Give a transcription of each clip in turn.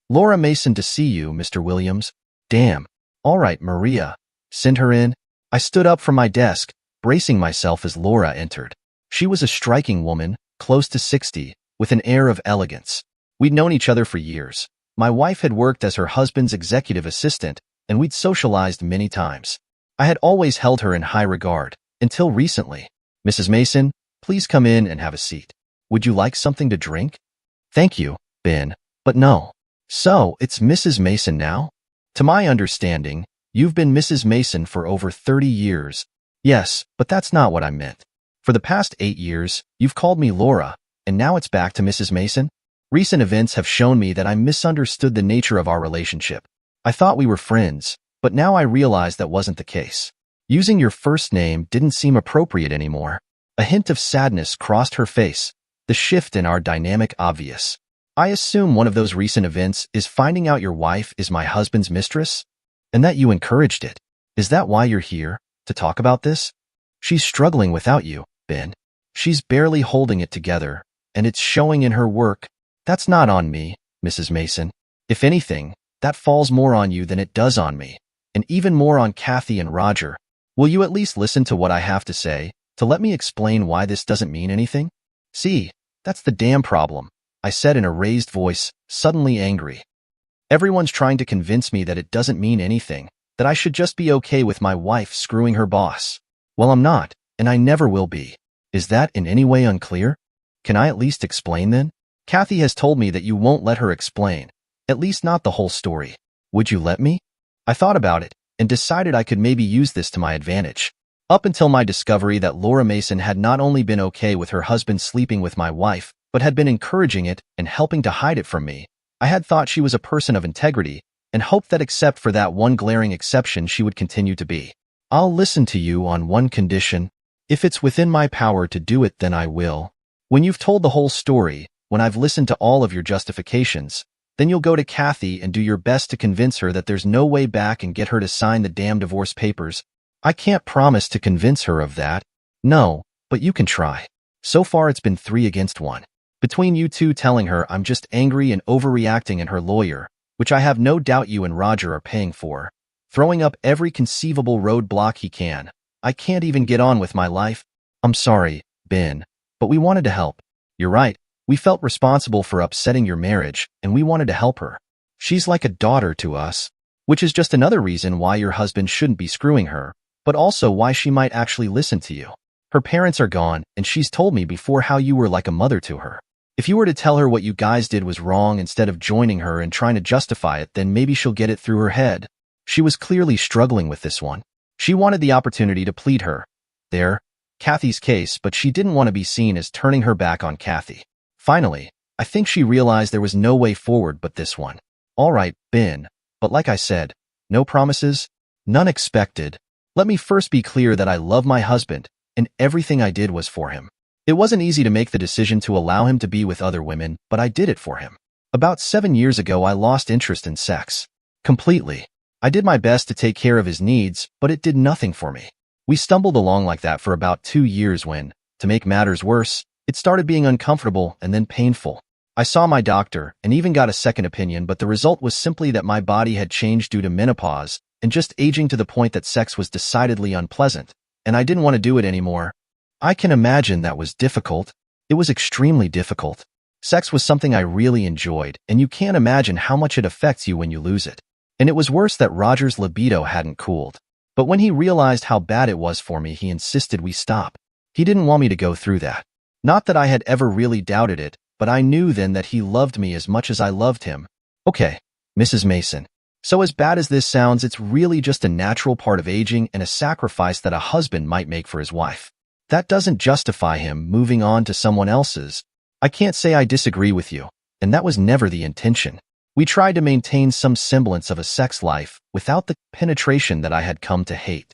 Laura Mason to see you, Mr. Williams. Damn. All right, Maria. Send her in. I stood up from my desk, bracing myself as Laura entered. She was a striking woman, close to 60, with an air of elegance. We'd known each other for years. My wife had worked as her husband's executive assistant, and we'd socialized many times. I had always held her in high regard, until recently. Mrs. Mason, please come in and have a seat. Would you like something to drink? Thank you, Ben, but no. So, it's Mrs. Mason now? To my understanding, you've been Mrs. Mason for over 30 years. Yes, but that's not what I meant. For the past 8 years, you've called me Laura, and now it's back to Mrs. Mason? Recent events have shown me that I misunderstood the nature of our relationship. I thought we were friends, but now I realize that wasn't the case. Using your first name didn't seem appropriate anymore. A hint of sadness crossed her face, the shift in our dynamic obvious. I assume one of those recent events is finding out your wife is my husband's mistress, and that you encouraged it. Is that why you're here, to talk about this? She's struggling without you, Ben. She's barely holding it together, and it's showing in her work. That's not on me, Mrs. Mason. If anything, that falls more on you than it does on me, and even more on Kathy and Roger. Will you at least listen to what I have to say, to let me explain why this doesn't mean anything? See, that's the damn problem, I said in a raised voice, suddenly angry. Everyone's trying to convince me that it doesn't mean anything, that I should just be okay with my wife screwing her boss. Well, I'm not, and I never will be. Is that in any way unclear? Can I at least explain then? Kathy has told me that you won't let her explain, at least not the whole story. Would you let me? I thought about it, and decided I could maybe use this to my advantage. Up until my discovery that Laura Mason had not only been okay with her husband sleeping with my wife, but had been encouraging it and helping to hide it from me, I had thought she was a person of integrity, and hoped that except for that one glaring exception she would continue to be. I'll listen to you on one condition. If it's within my power to do it, then I will. When you've told the whole story, when I've listened to all of your justifications, then you'll go to Kathy and do your best to convince her that there's no way back and get her to sign the damn divorce papers. I can't promise to convince her of that. No, but you can try. So far it's been 3 against 1. Between you two telling her I'm just angry and overreacting and her lawyer, which I have no doubt you and Roger are paying for, throwing up every conceivable roadblock he can. I can't even get on with my life. I'm sorry, Ben, but we wanted to help. You're right. We felt responsible for upsetting your marriage, and we wanted to help her. She's like a daughter to us, which is just another reason why your husband shouldn't be screwing her, but also why she might actually listen to you. Her parents are gone, and she's told me before how you were like a mother to her. If you were to tell her what you guys did was wrong instead of joining her and trying to justify it, then maybe she'll get it through her head. She was clearly struggling with this one. She wanted the opportunity to plead her. There, Kathy's case, but she didn't want to be seen as turning her back on Kathy. Finally, I think she realized there was no way forward but this one. All right, Ben, but like I said, no promises, none expected. Let me first be clear that I love my husband, and everything I did was for him. It wasn't easy to make the decision to allow him to be with other women, but I did it for him. About 7 years ago, I lost interest in sex. Completely. I did my best to take care of his needs, but it did nothing for me. We stumbled along like that for about 2 years when, to make matters worse, it started being uncomfortable and then painful. I saw my doctor and even got a second opinion, but the result was simply that my body had changed due to menopause and just aging to the point that sex was decidedly unpleasant, and I didn't want to do it anymore. I can imagine that was difficult. It was extremely difficult. Sex was something I really enjoyed, and you can't imagine how much it affects you when you lose it. And it was worse that Roger's libido hadn't cooled. But when he realized how bad it was for me, he insisted we stop. He didn't want me to go through that. Not that I had ever really doubted it, but I knew then that he loved me as much as I loved him. Okay, Mrs. Mason. So as bad as this sounds, it's really just a natural part of aging and a sacrifice that a husband might make for his wife. That doesn't justify him moving on to someone else's. I can't say I disagree with you, and that was never the intention. We tried to maintain some semblance of a sex life without the penetration that I had come to hate.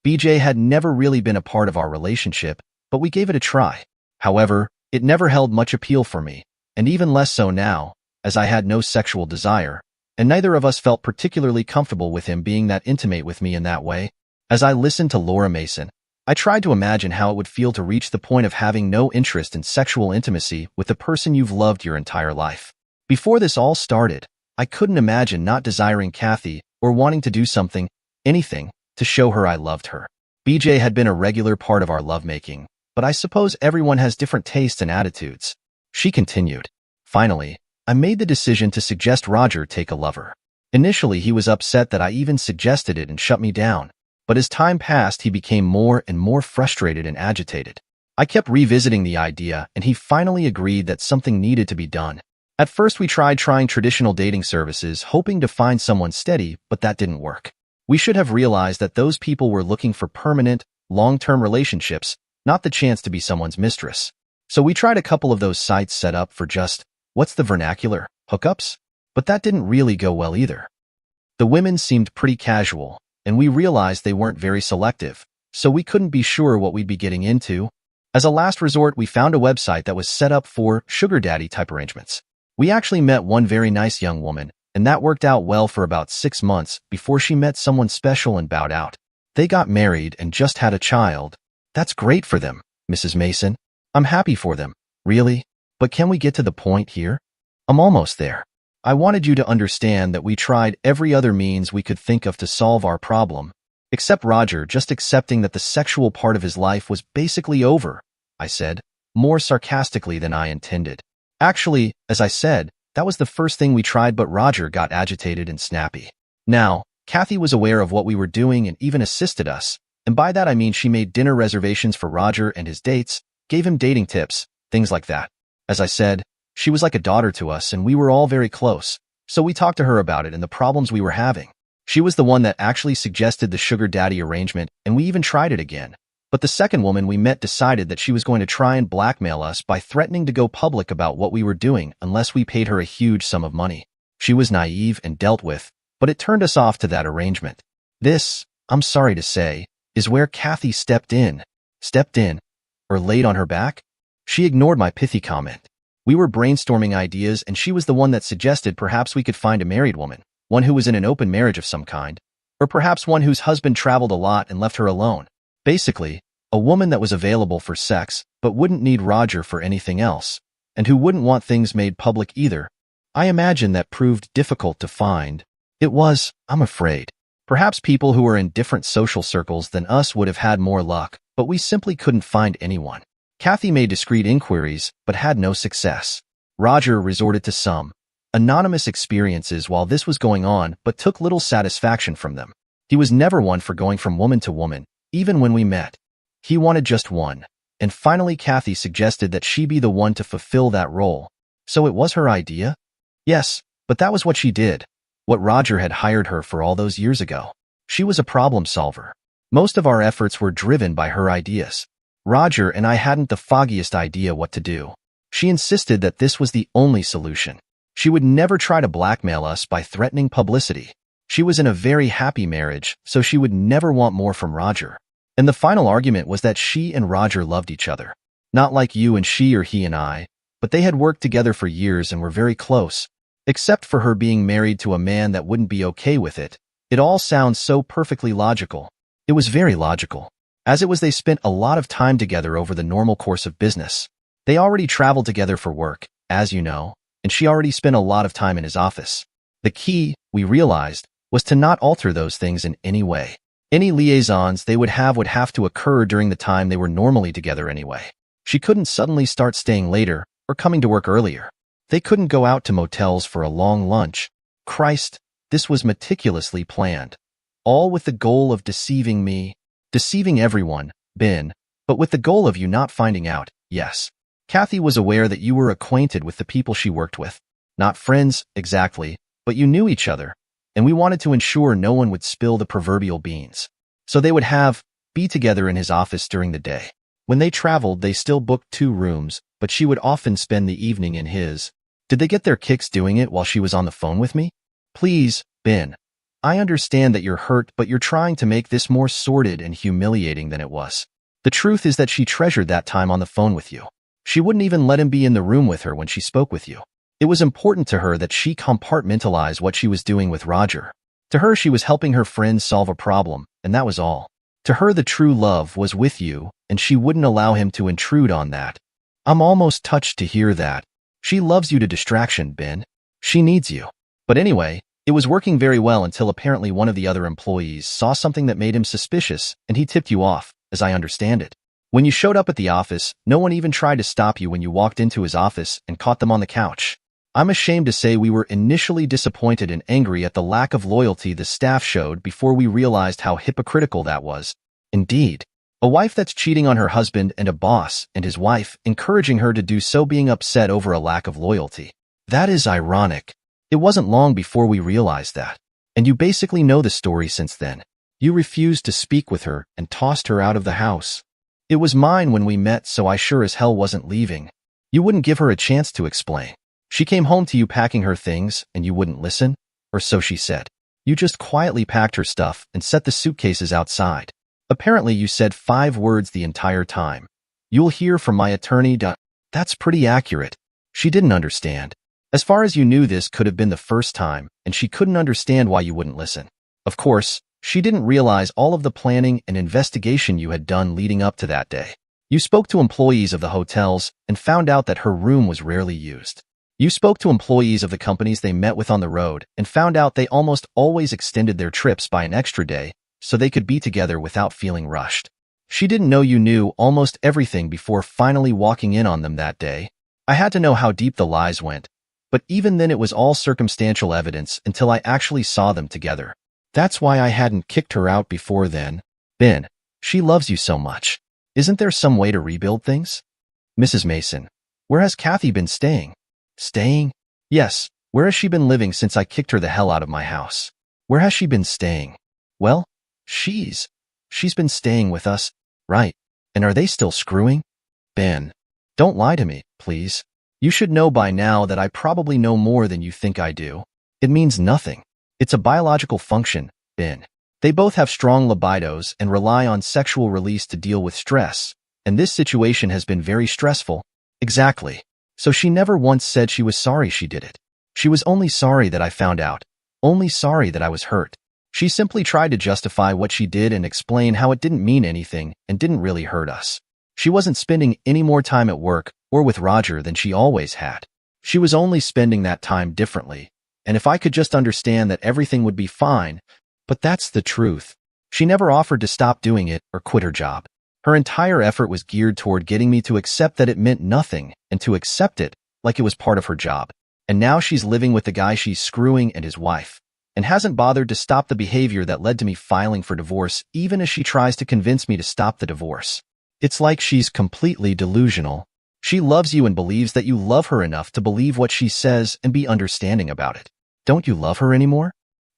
BJ had never really been a part of our relationship, but we gave it a try. However, it never held much appeal for me, and even less so now, as I had no sexual desire, and neither of us felt particularly comfortable with him being that intimate with me in that way. As I listened to Laura Mason, I tried to imagine how it would feel to reach the point of having no interest in sexual intimacy with the person you've loved your entire life. Before this all started, I couldn't imagine not desiring Kathy or wanting to do something, anything, to show her I loved her. BJ had been a regular part of our lovemaking, but I suppose everyone has different tastes and attitudes. She continued. Finally, I made the decision to suggest Roger take a lover. Initially, he was upset that I even suggested it and shut me down, but as time passed, he became more and more frustrated and agitated. I kept revisiting the idea, and he finally agreed that something needed to be done. At first, we tried trying traditional dating services, hoping to find someone steady, but that didn't work. We should have realized that those people were looking for permanent, long-term relationships, not the chance to be someone's mistress. So we tried a couple of those sites set up for just, what's the vernacular, hookups? But that didn't really go well either. The women seemed pretty casual, and we realized they weren't very selective, so we couldn't be sure what we'd be getting into. As a last resort, we found a website that was set up for sugar daddy type arrangements. We actually met one very nice young woman, and that worked out well for about 6 months before she met someone special and bowed out. They got married and just had a child. That's great for them, Mrs. Mason. I'm happy for them, really. But can we get to the point here? I'm almost there. I wanted you to understand that we tried every other means we could think of to solve our problem, except Roger just accepting that the sexual part of his life was basically over, I said, more sarcastically than I intended. Actually, as I said, that was the first thing we tried, but Roger got agitated and snappy. Now, Kathy was aware of what we were doing and even assisted us, and by that I mean she made dinner reservations for Roger and his dates, gave him dating tips, things like that. As I said, she was like a daughter to us and we were all very close, so we talked to her about it and the problems we were having. She was the one that actually suggested the sugar daddy arrangement, and we even tried it again. But the second woman we met decided that she was going to try and blackmail us by threatening to go public about what we were doing unless we paid her a huge sum of money. She was naive and dealt with, but it turned us off to that arrangement. This, I'm sorry to say, is where Kathy stepped in, or laid on her back? She ignored my pithy comment. We were brainstorming ideas and she was the one that suggested perhaps we could find a married woman, one who was in an open marriage of some kind, or perhaps one whose husband traveled a lot and left her alone. Basically, a woman that was available for sex but wouldn't need Roger for anything else, and who wouldn't want things made public either. I imagine that proved difficult to find. It was, I'm afraid. Perhaps people who were in different social circles than us would have had more luck, but we simply couldn't find anyone. Kathy made discreet inquiries, but had no success. Roger resorted to some anonymous experiences while this was going on, but took little satisfaction from them. He was never one for going from woman to woman, even when we met. He wanted just one, and finally Kathy suggested that she be the one to fulfill that role. So it was her idea? Yes, but that was what she did. What Roger had hired her for all those years ago. She was a problem solver. Most of our efforts were driven by her ideas. Roger and I hadn't the foggiest idea what to do. She insisted that this was the only solution. She would never try to blackmail us by threatening publicity. She was in a very happy marriage, so she would never want more from Roger. And the final argument was that she and Roger loved each other. Not like you and she or he and I, but they had worked together for years and were very close. Except for her being married to a man that wouldn't be okay with it. It all sounds so perfectly logical. It was very logical. As it was, they spent a lot of time together over the normal course of business. They already traveled together for work, as you know, and she already spent a lot of time in his office. The key, we realized, was to not alter those things in any way. Any liaisons they would have to occur during the time they were normally together anyway. She couldn't suddenly start staying later or coming to work earlier. They couldn't go out to motels for a long lunch. Christ, this was meticulously planned. All with the goal of deceiving me. Deceiving everyone, Ben, but with the goal of you not finding out, yes. Kathy was aware that you were acquainted with the people she worked with. Not friends, exactly, but you knew each other, and we wanted to ensure no one would spill the proverbial beans. So they would be together in his office during the day. When they traveled, they still booked 2 rooms, but she would often spend the evening in his. Did they get their kicks doing it while she was on the phone with me? Please, Ben. I understand that you're hurt, but you're trying to make this more sordid and humiliating than it was. The truth is that she treasured that time on the phone with you. She wouldn't even let him be in the room with her when she spoke with you. It was important to her that she compartmentalize what she was doing with Roger. To her, she was helping her friends solve a problem, and that was all. To her, the true love was with you, and she wouldn't allow him to intrude on that. I'm almost touched to hear that. She loves you to distraction, Ben. She needs you. But anyway, it was working very well until apparently one of the other employees saw something that made him suspicious, and he tipped you off, as I understand it. When you showed up at the office, no one even tried to stop you when you walked into his office and caught them on the couch. I'm ashamed to say we were initially disappointed and angry at the lack of loyalty the staff showed before we realized how hypocritical that was. Indeed. A wife that's cheating on her husband and a boss and his wife encouraging her to do so being upset over a lack of loyalty. That is ironic. It wasn't long before we realized that. And you basically know the story since then. You refused to speak with her and tossed her out of the house. It was mine when we met, so I sure as hell wasn't leaving. You wouldn't give her a chance to explain. She came home to you packing her things, and you wouldn't listen? Or so she said. You just quietly packed her stuff and set the suitcases outside. Apparently you said 5 words the entire time. You'll hear from my attorney. That's pretty accurate. She didn't understand. As far as you knew, this could have been the first time, and she couldn't understand why you wouldn't listen. Of course, she didn't realize all of the planning and investigation you had done leading up to that day. You spoke to employees of the hotels and found out that her room was rarely used. You spoke to employees of the companies they met with on the road and found out they almost always extended their trips by an extra day so they could be together without feeling rushed. She didn't know you knew almost everything before finally walking in on them that day. I had to know how deep the lies went, but even then it was all circumstantial evidence until I actually saw them together. That's why I hadn't kicked her out before then. Ben, she loves you so much. Isn't there some way to rebuild things? Mrs. Mason, where has Kathy been staying? Staying? Yes, where has she been living since I kicked her the hell out of my house? Where has she been staying? Well, she's been staying with us, right? And are they still screwing? Ben, don't lie to me, please. You should know by now that I probably know more than you think I do. It means nothing. It's a biological function, Ben. They both have strong libidos and rely on sexual release to deal with stress, and this situation has been very stressful. Exactly. So she never once said she was sorry she did it. She was only sorry that I found out. Only sorry that I was hurt. She simply tried to justify what she did and explain how it didn't mean anything and didn't really hurt us. She wasn't spending any more time at work or with Roger than she always had. She was only spending that time differently, and if I could just understand that everything would be fine, but that's the truth. She never offered to stop doing it or quit her job. Her entire effort was geared toward getting me to accept that it meant nothing and to accept it like it was part of her job. And now she's living with the guy she's screwing and his wife, and hasn't bothered to stop the behavior that led to me filing for divorce, even as she tries to convince me to stop the divorce. It's like she's completely delusional. She loves you and believes that you love her enough to believe what she says and be understanding about it. Don't you love her anymore?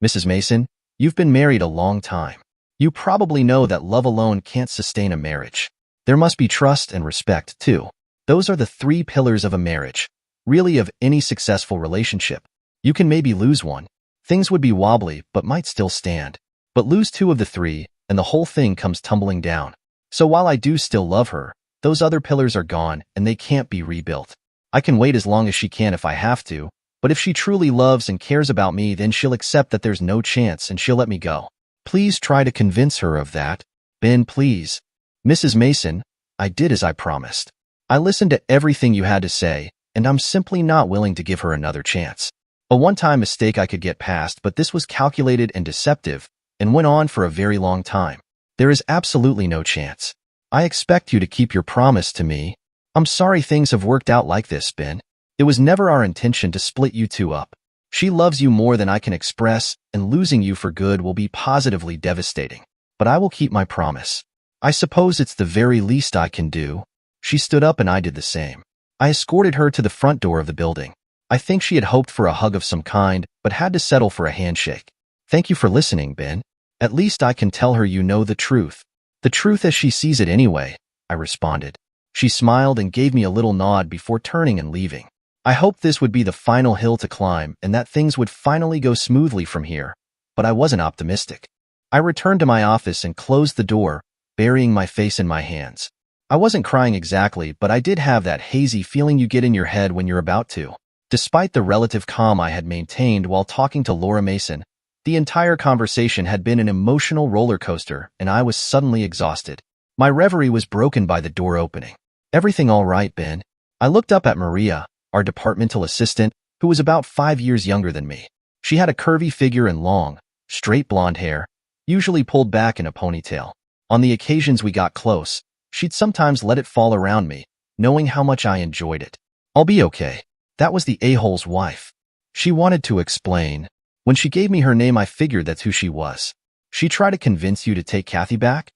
Mrs. Mason, you've been married a long time. You probably know that love alone can't sustain a marriage. There must be trust and respect, too. Those are the 3 pillars of a marriage, really of any successful relationship. You can maybe lose one. Things would be wobbly, but might still stand. But lose 2 of the 3, and the whole thing comes tumbling down. So while I do still love her, those other pillars are gone, and they can't be rebuilt. I can wait as long as she can if I have to, but if she truly loves and cares about me, then she'll accept that there's no chance and she'll let me go. Please try to convince her of that. Ben, please. Mrs. Mason, I did as I promised. I listened to everything you had to say, and I'm simply not willing to give her another chance. A one-time mistake I could get past, but this was calculated and deceptive, and went on for a very long time. There is absolutely no chance. I expect you to keep your promise to me. I'm sorry things have worked out like this, Ben. It was never our intention to split you 2 up. She loves you more than I can express, and losing you for good will be positively devastating. But I will keep my promise. I suppose it's the very least I can do. She stood up and I did the same. I escorted her to the front door of the building. I think she had hoped for a hug of some kind, but had to settle for a handshake. Thank you for listening, Ben. At least I can tell her you know the truth. The truth as she sees it anyway, I responded. She smiled and gave me a little nod before turning and leaving. I hoped this would be the final hill to climb and that things would finally go smoothly from here, but I wasn't optimistic. I returned to my office and closed the door, burying my face in my hands. I wasn't crying exactly, but I did have that hazy feeling you get in your head when you're about to. Despite the relative calm I had maintained while talking to Laura Mason, the entire conversation had been an emotional roller coaster, and I was suddenly exhausted. My reverie was broken by the door opening. Everything all right, Ben? I looked up at Maria, our departmental assistant, who was about 5 years younger than me. She had a curvy figure and long, straight blonde hair, usually pulled back in a ponytail. On the occasions we got close, she'd sometimes let it fall around me, knowing how much I enjoyed it. "I'll be okay. That was the a-hole's wife." She wanted to explain. When she gave me her name, I figured that's who she was. "She tried to convince you to take Kathy back?"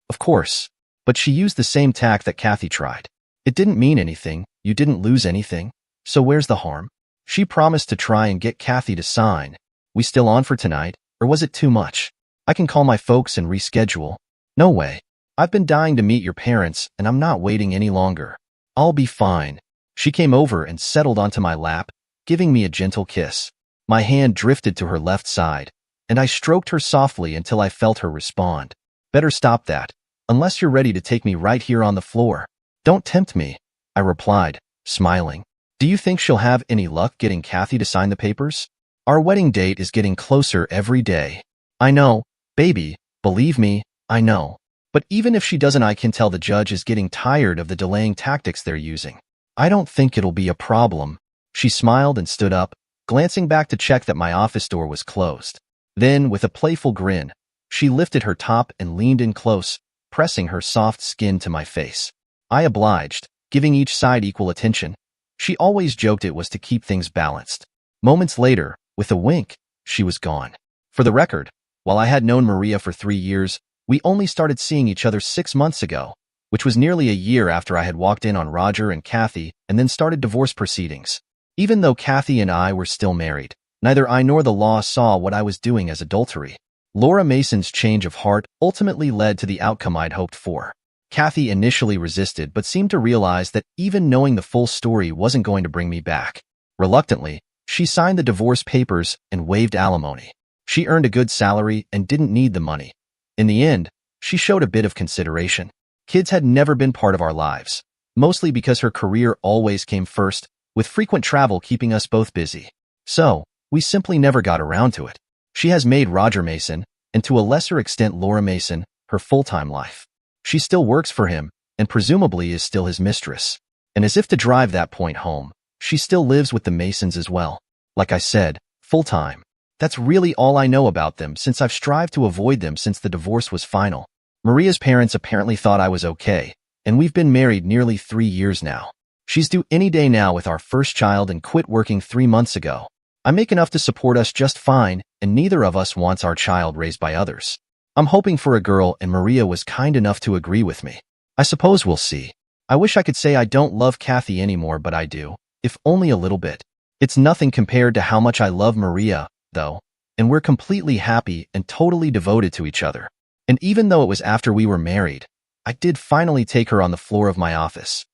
"Of course. But she used the same tack that Kathy tried. It didn't mean anything. You didn't lose anything. So where's the harm? She promised to try and get Kathy to sign. We still on for tonight, or was it too much? I can call my folks and reschedule." "No way. I've been dying to meet your parents, and I'm not waiting any longer. I'll be fine." She came over and settled onto my lap, giving me a gentle kiss. My hand drifted to her left side, and I stroked her softly until I felt her respond. "Better stop that, unless you're ready to take me right here on the floor." "Don't tempt me," I replied, smiling. "Do you think she'll have any luck getting Kathy to sign the papers? Our wedding date is getting closer every day." "I know, baby, believe me, I know. But even if she doesn't, I can tell the judge is getting tired of the delaying tactics they're using. I don't think it'll be a problem." She smiled and stood up, glancing back to check that my office door was closed. Then, with a playful grin, she lifted her top and leaned in close, pressing her soft skin to my face. I obliged, giving each side equal attention. She always joked it was to keep things balanced. Moments later, with a wink, she was gone. For the record, while I had known Maria for 3 years, we only started seeing each other 6 months ago, which was nearly a year after I had walked in on Roger and Kathy and then started divorce proceedings. Even though Kathy and I were still married, neither I nor the law saw what I was doing as adultery. Laura Mason's change of heart ultimately led to the outcome I'd hoped for. Kathy initially resisted but seemed to realize that even knowing the full story wasn't going to bring me back. Reluctantly, she signed the divorce papers and waived alimony. She earned a good salary and didn't need the money. In the end, she showed a bit of consideration. Kids had never been part of our lives, mostly because her career always came first, with frequent travel keeping us both busy. So, we simply never got around to it. She has made Roger Mason, and to a lesser extent Laura Mason, her full-time life. She still works for him, and presumably is still his mistress. And as if to drive that point home, she still lives with the Masons as well. Like I said, full-time. That's really all I know about them, since I've strived to avoid them since the divorce was final. Maria's parents apparently thought I was okay, and we've been married nearly 3 years now. She's due any day now with our first child and quit working 3 months ago. I make enough to support us just fine, and neither of us wants our child raised by others. I'm hoping for a girl, and Maria was kind enough to agree with me. I suppose we'll see. I wish I could say I don't love Kathy anymore, but I do, if only a little bit. It's nothing compared to how much I love Maria, though, and we're completely happy and totally devoted to each other. And even though it was after we were married, I did finally take her on the floor of my office.